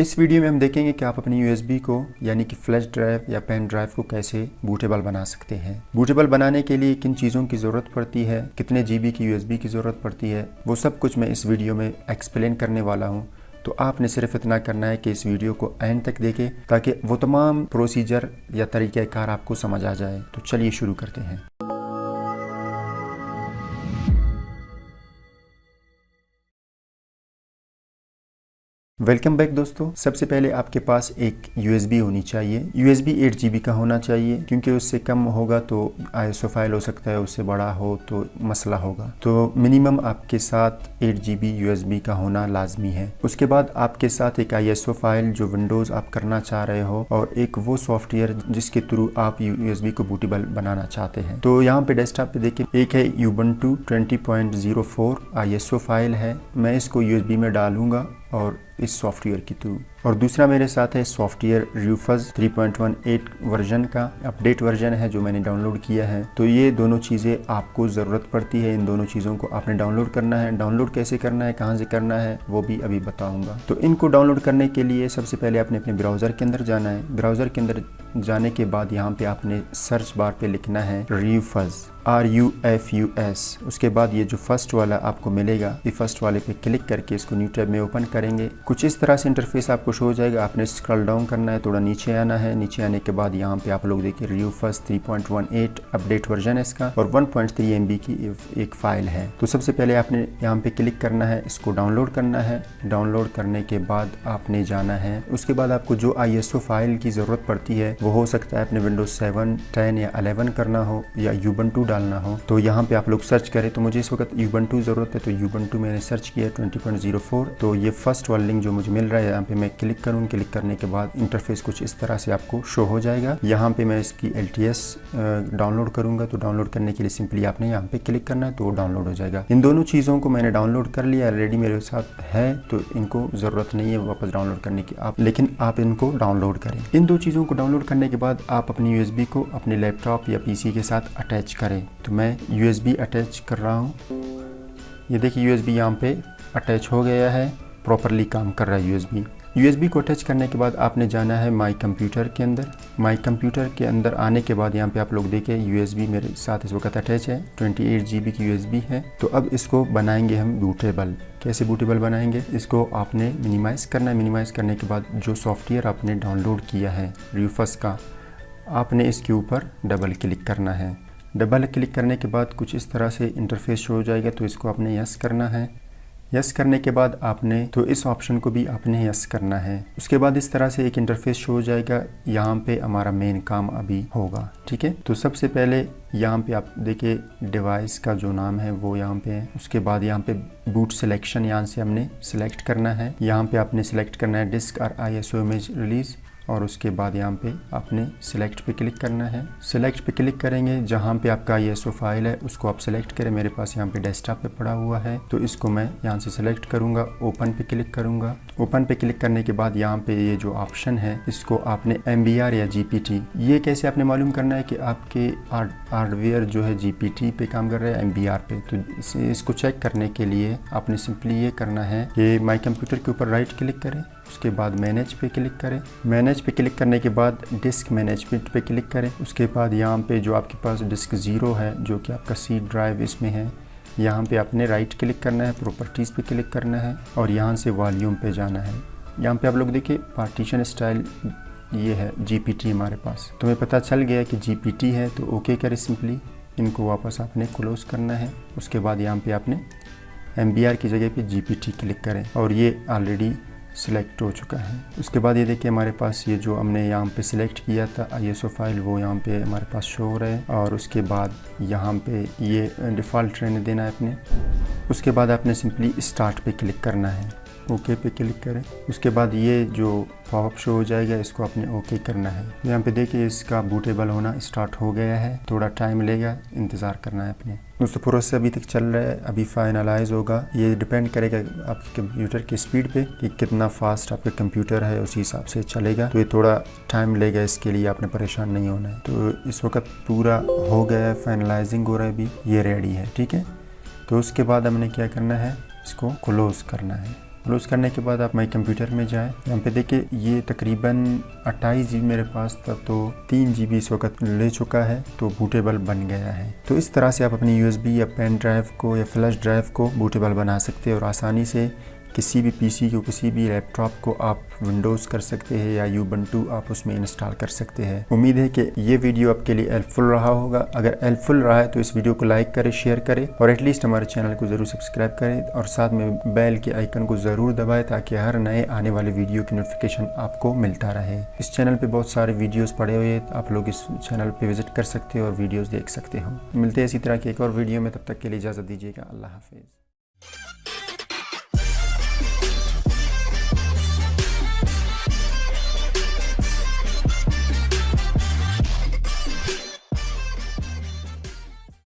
इस वीडियो में हम देखेंगे कि आप अपनी यूएसबी को यानी कि फ्लैश ड्राइव या पेन ड्राइव को कैसे बूटेबल बना सकते हैं। बूटेबल बनाने के लिए किन चीज़ों की ज़रूरत पड़ती है, कितने जीबी की यूएसबी की ज़रूरत पड़ती है, वो सब कुछ मैं इस वीडियो में एक्सप्लेन करने वाला हूँ। तो आपने सिर्फ इतना करना है कि इस वीडियो को एंड तक देखें ताकि वो तमाम प्रोसीजर या तरीक़ाकार आपको समझ आ जाए। तो चलिए शुरू करते हैं। वेलकम बैक दोस्तों। सबसे पहले आपके पास एक यूएसबी होनी चाहिए। यूएसबी 8 जीबी का होना चाहिए, क्योंकि उससे कम होगा तो आईएसओ फाइल हो सकता है, उससे बड़ा हो तो मसला होगा। तो मिनिमम आपके साथ 8 जीबी यूएसबी का होना लाजमी है। उसके बाद आपके साथ एक आईएसओ फाइल जो विंडोज़ आप करना चाह रहे हो और एक वो सॉफ्टवेयर जिसके थ्रू आप यूएसबी को बूटेबल बनाना चाहते हैं। तो यहाँ पे डेस्कटॉप पे देखिए, एक है Ubuntu 20.04 आईएसओ फाइल है। मैं इसको यूएसबी में डालूंगा और इस सॉफ्टवेयर के थ्रू, और दूसरा मेरे साथ है सॉफ्टवेयर रूफज 3.18 वर्जन का अपडेट वर्जन है जो मैंने डाउनलोड किया है। तो ये दोनों चीज़ें आपको ज़रूरत पड़ती है। इन दोनों चीज़ों को आपने डाउनलोड करना है। डाउनलोड कैसे करना है, कहाँ से करना है, वो भी अभी बताऊंगा। तो इनको डाउनलोड करने के लिए सबसे पहले आपने अपने ब्राउज़र के अंदर जाना है। ब्राउज़र के अंदर जाने के बाद यहाँ पे आपने सर्च बार पे लिखना है रूफज RUFUS। उसके बाद ये जो फर्स्ट वाला आपको मिलेगा, ये फर्स्ट वाले पे क्लिक करके इसको न्यू टैब में ओपन करेंगे। कुछ इस तरह से इंटरफेस आपको शो हो जाएगा। आपने स्क्रॉल डाउन करना है, थोड़ा नीचे आना है। नीचे आने के बाद यहाँ पे आप लोग देखिए रूफज 3.18 अपडेट वर्जन है इसका, और 1.3 MB की एक फाइल है। तो सबसे पहले आपने यहाँ पे क्लिक करना है, इसको डाउनलोड करना है। डाउनलोड करने के बाद आपने जाना है, उसके बाद आपको जो ISO फाइल की ज़रूरत पड़ती है वो हो सकता है अपने विंडोज 7, 10 या 11 करना हो या Ubuntu डालना हो। तो यहाँ पे आप लोग सर्च करें। तो मुझे इस वक्त Ubuntu ज़रूरत है, तो Ubuntu मैंने सर्च किया 20.04। तो ये फर्स्ट वाला लिंक जो मुझे मिल रहा है, यहाँ पे मैं क्लिक करूँ। क्लिक करने के बाद इंटरफेस कुछ इस तरह से आपको शो हो जाएगा। यहाँ पे मैं इसकी LTS डाउनलोड करूँगा। तो डाउनलोड करने के लिए सिंपली आपने यहाँ पे क्लिक करना है, तो वो डाउनलोड हो जाएगा। इन दोनों चीज़ों को मैंने डाउनलोड कर लिया, ऑलरेडी मेरे साथ है, तो इनको ज़रूरत नहीं है वापस डाउनलोड करने की, लेकिन आप इनको डाउनलोड करें। इन दो चीज़ों को डाउनलोड करने के बाद आप अपनी USB को अपने लैपटॉप या PC के साथ अटैच करें। तो मैं USB अटैच कर रहा हूँ। ये देखिए USB यहाँ पे अटैच हो गया है, प्रॉपरली काम कर रहा है USB को अटैच करने के बाद आपने जाना है माई कंप्यूटर के अंदर। माई कंप्यूटर के अंदर आने के बाद यहाँ पे आप लोग देखें USB मेरे साथ इस वक्त अटैच है, 28 GB की USB है। तो अब इसको बनाएंगे हम बूटेबल। कैसे बूटेबल बनाएंगे, इसको आपने मिनिमाइज़ करना है। मिनिमाइज़ करने के बाद जो सॉफ्टवेयर आपने डाउनलोड किया है रूफज का, आपने इसके ऊपर डबल क्लिक करना है। डबल क्लिक करने के बाद कुछ इस तरह से इंटरफेस शो हो जाएगा। तो इसको आपने यस करना है। यस करने के बाद आपने तो इस ऑप्शन को भी आपने यस करना है। उसके बाद इस तरह से एक इंटरफेस शो हो जाएगा। यहाँ पे हमारा मेन काम अभी होगा, ठीक है। तो सबसे पहले यहाँ पे आप देखिए डिवाइस का जो नाम है वो यहाँ पे है। उसके बाद यहाँ पे बूट सिलेक्शन यहाँ से हमने सिलेक्ट करना है। यहाँ पे आपने सिलेक्ट करना है डिस्क और ISO इमेज रिलीज़, और उसके बाद यहाँ पे आपने सिलेक्ट पे क्लिक करना है। सिलेक्ट पे क्लिक करेंगे, जहाँ पे आपका ISO फाइल है उसको आप सिलेक्ट करें। मेरे पास यहाँ पे डेस्कटॉप पे पड़ा हुआ है, तो इसको मैं यहाँ से सिलेक्ट करूँगा। ओपन पे क्लिक करूँगा। ओपन पे क्लिक करने के बाद यहाँ पे ये जो ऑप्शन है इसको आपने MBR या GPT, ये कैसे आपने मालूम करना है कि आपके हार्डवेयर जो है GPT पे काम कर रहा है MBR पे। तो इसको चेक करने के लिए आपने सिंपली ये करना है कि माई कंप्यूटर के ऊपर राइट क्लिक करें, उसके बाद मैनेज पे क्लिक करें। मैनेज पे क्लिक करने के बाद डिस्क मैनेजमेंट पे क्लिक करें। उसके बाद यहाँ पे जो आपके पास डिस्क 0 है, जो कि आपका C ड्राइव इसमें है, यहाँ पे आपने राइट क्लिक करना है, प्रॉपर्टीज़ पे क्लिक करना है और यहाँ से वॉल्यूम पे जाना है। यहाँ पे आप लोग देखिए पार्टीशन स्टाइल ये है GPT हमारे पास। तुम्हें पता चल गया कि GPT है, तो ओके करें सिंपली। इनको वापस आपने क्लोज करना है। उसके बाद यहाँ पे आपने MBR की जगह पे GPT क्लिक करें, और ये ऑलरेडी सिलेक्ट हो चुका है। उसके बाद ये देखिए हमारे पास ये जो हमने यहाँ पे सिलेक्ट किया था ISO फाइल, वो यहाँ पे हमारे पास शो हो रहा है। और उसके बाद यहाँ पे ये डिफ़ॉल्ट रहने देना है अपने। उसके बाद आपने सिंपली स्टार्ट पे क्लिक करना है, ओके पे क्लिक करें। उसके बाद ये जो पॉपअप शो हो जाएगा, इसको आपने ओके करना है। यहाँ पे देखिए इसका बूटेबल होना स्टार्ट हो गया है। थोड़ा टाइम लेगा, इंतज़ार करना है अपने। दोस्तों प्रोसेस अभी तक चल रहा है, अभी फाइनलाइज होगा। ये डिपेंड करेगा आपके कंप्यूटर की स्पीड पे कि कितना फास्ट आपका कंप्यूटर है, उसी हिसाब से चलेगा। तो ये थोड़ा टाइम लेगा, इसके लिए आपने परेशान नहीं होना है। तो इस वक्त पूरा हो गया है, फाइनलाइजिंग हो रहा है, अभी ये रेडी है, ठीक है। तो उसके बाद हमने क्या करना है, इसको क्लोज़ करना है। क्लोज करने के बाद आप माई कंप्यूटर में जाएं। यहाँ पे देखिए ये तकरीबन 28 GB मेरे पास था, तो 3 GB इस वक्त ले चुका है, तो बूटेबल बन गया है। तो इस तरह से आप अपनी USB या पेन ड्राइव को या फ्लैश ड्राइव को बूटेबल बना सकते हैं और आसानी से किसी भी पीसी को, किसी भी लैपटॉप को आप विंडोज़ कर सकते हैं या यूबंटू आप उसमें इंस्टॉल कर सकते हैं। उम्मीद है कि ये वीडियो आपके लिए हेल्पफुल रहा होगा। अगर हेल्पफुल रहा है तो इस वीडियो को लाइक करें, शेयर करें और एटलीस्ट हमारे चैनल को ज़रूर सब्सक्राइब करें और साथ में बेल के आइकन को ज़रूर दबाएं ताकि हर नए आने वाले वीडियो की नोटिफिकेशन आपको मिलता रहे। इस चैनल पर बहुत सारे वीडियोज़ पड़े हुए हैं, आप लोग इस चैनल पर विजिट कर सकते हो और वीडियोज़ देख सकते हो। मिलते हैं इसी तरह की एक और वीडियो में, तब तक के लिए इजाज़त दीजिएगा। अल्लाह हाफिज़।